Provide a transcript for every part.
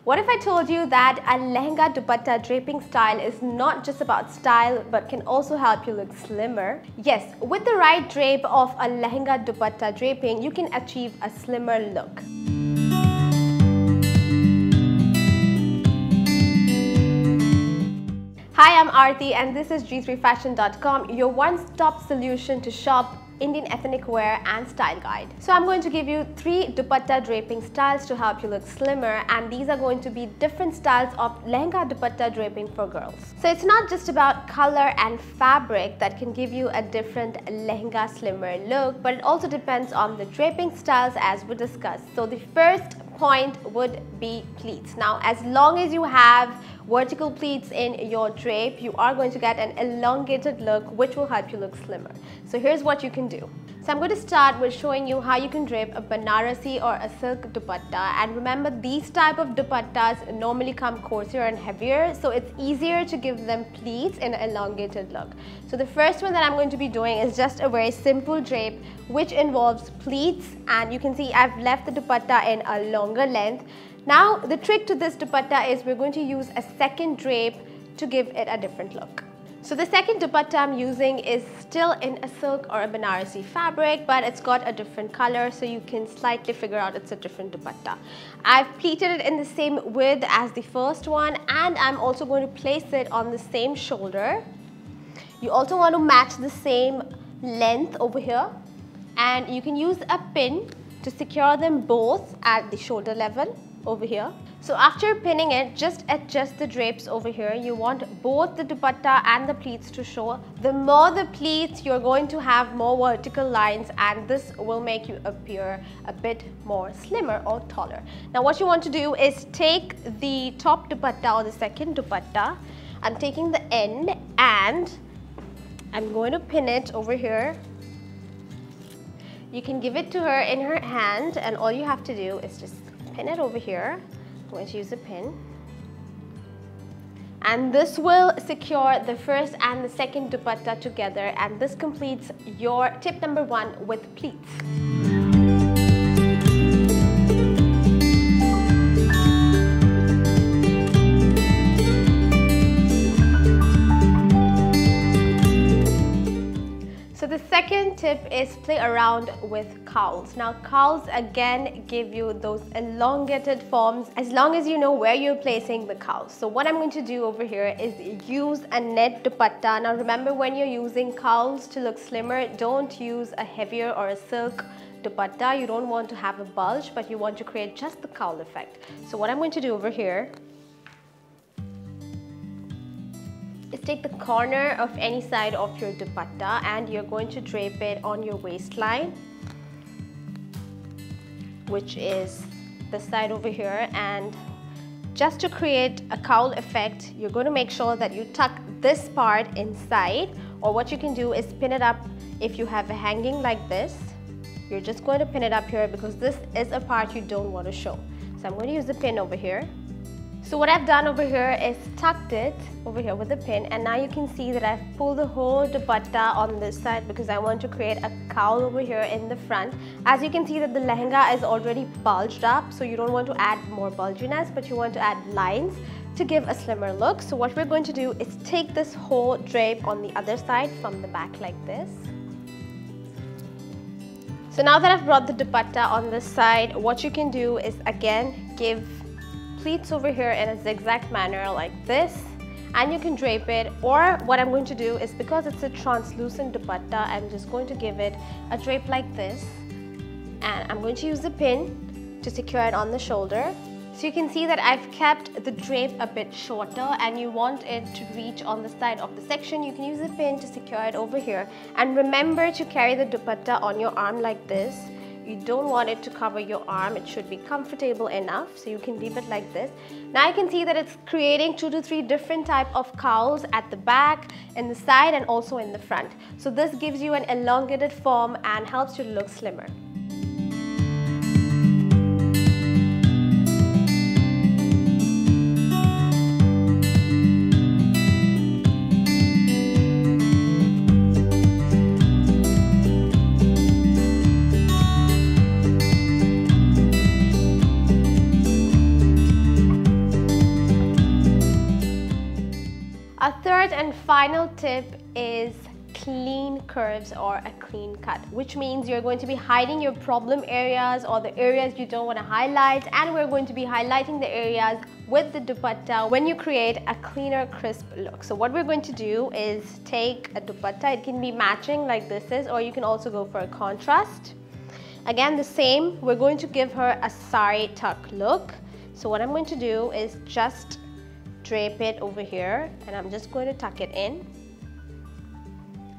What if I told you that a Lehenga Dupatta draping style is not just about style but can also help you look slimmer? Yes, with the right drape of a Lehenga Dupatta draping, you can achieve a slimmer look. Hi, I'm Aarti and this is G3fashion.com, your one-stop solution to shop Indian ethnic wear and style guide. So I'm going to give you 3 dupatta draping styles to help you look slimmer, and these are going to be different styles of Lehenga Dupatta draping for girls. So it's not just about color and fabric that can give you a different Lehenga slimmer look, but it also depends on the draping styles as we discussed. So the first point would be pleats. Now, as long as you have vertical pleats in your drape, you are going to get an elongated look which will help you look slimmer. So here's what you can do. So I'm going to start with showing you how you can drape a Banarasi or a silk dupatta, and remember, these type of dupattas normally come coarser and heavier, so it's easier to give them pleats in an elongated look. So the first one that I'm going to be doing is just a very simple drape which involves pleats, and you can see I've left the dupatta in a longer length. Now the trick to this dupatta is we're going to use a second drape to give it a different look. So the second dupatta I'm using is still in a silk or a Banarasi fabric, but it's got a different color, so you can slightly figure out it's a different dupatta. I've pleated it in the same width as the first one, and I'm also going to place it on the same shoulder. You also want to match the same length over here, and you can use a pin to secure them both at the shoulder level over here. So after pinning it, just adjust the drapes over here. You want both the dupatta and the pleats to show. The more the pleats, you're going to have more vertical lines, and this will make you appear a bit more slimmer or taller. Now what you want to do is take the top dupatta or the second dupatta. I'm taking the end and I'm going to pin it over here. You can give it to her in her hand, and all you have to do is just pin it over here. I'm going to use a pin, and this will secure the first and the second dupatta together, and this completes your tip number 1 with pleats. So the second tip is play around with cowls. Now cowls again give you those elongated forms as long as you know where you're placing the cowls. So what I'm going to do over here is use a net dupatta. Now remember, when you're using cowls to look slimmer, don't use a heavier or a silk dupatta. You don't want to have a bulge, but you want to create just the cowl effect. So what I'm going to do over here is take the corner of any side of your dupatta, and you're going to drape it on your waistline, which is the side over here. And just to create a cowl effect, you're going to make sure that you tuck this part inside, or what you can do is pin it up. If you have a hanging like this, you're just going to pin it up here, because this is a part you don't want to show. So I'm going to use the pin over here. So what I've done over here is tucked it over here with a pin, and now you can see that I've pulled the whole dupatta on this side because I want to create a cowl over here in the front. As you can see that the lehenga is already bulged up, so you don't want to add more bulginess, but you want to add lines to give a slimmer look. So what we're going to do is take this whole drape on the other side from the back like this. So now that I've brought the dupatta on this side, what you can do is again give pleats over here in a zigzag manner like this, and you can drape it. Or what I'm going to do is, because it's a translucent dupatta, I'm just going to give it a drape like this, and I'm going to use the pin to secure it on the shoulder. So you can see that I've kept the drape a bit shorter, and you want it to reach on the side of the section. You can use the pin to secure it over here, and remember to carry the dupatta on your arm like this. You don't want it to cover your arm. It should be comfortable enough, so you can leave it like this. Now you can see that it's creating 2 to 3 different type of cowls at the back, in the side, and also in the front. So this gives you an elongated form and helps you look slimmer. and final tip is clean curves or a clean cut, which means you're going to be hiding your problem areas or the areas you don't want to highlight, and we're going to be highlighting the areas with the dupatta when you create a cleaner, crisp look. So what we're going to do is take a dupatta. It can be matching like this is, or you can also go for a contrast. Again, the same, we're going to give her a sari tuck look. So what I'm going to do is just drape it over here, and I'm just going to tuck it in.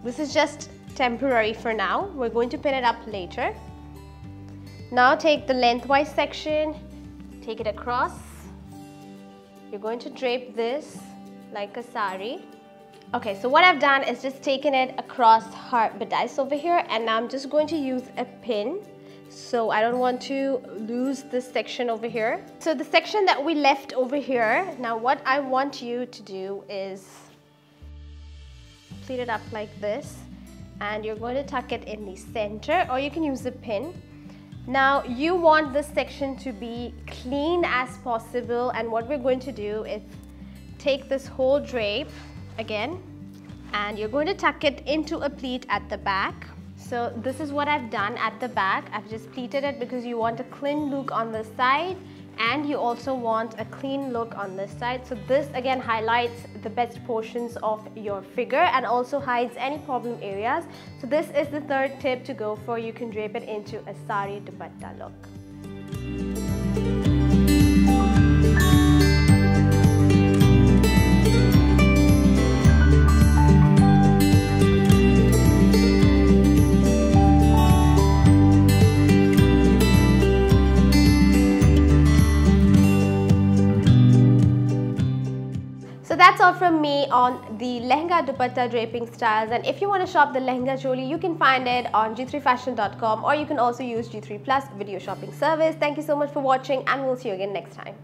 This is just temporary for now. We're going to pin it up later. Now take the lengthwise section, take it across. You're going to drape this like a sari. Okay, so what I've done is just taken it across her bodice over here, and now I'm just going to use a pin. So I don't want to lose this section over here. So the section that we left over here, now what I want you to do is pleat it up like this, and you're going to tuck it in the center, or you can use a pin. Now you want this section to be clean as possible, and what we're going to do is take this whole drape again, and you're going to tuck it into a pleat at the back. So this is what I've done at the back. I've just pleated it because you want a clean look on the side, and you also want a clean look on this side. So this again highlights the best portions of your figure and also hides any problem areas. So this is the third tip to go for. You can drape it into a sari dupatta look. So that's all from me on the Lehenga Dupatta draping styles, and if you want to shop the Lehenga choli, you can find it on g3fashion.com, or you can also use G3 Plus video shopping service. Thank you so much for watching, and we'll see you again next time.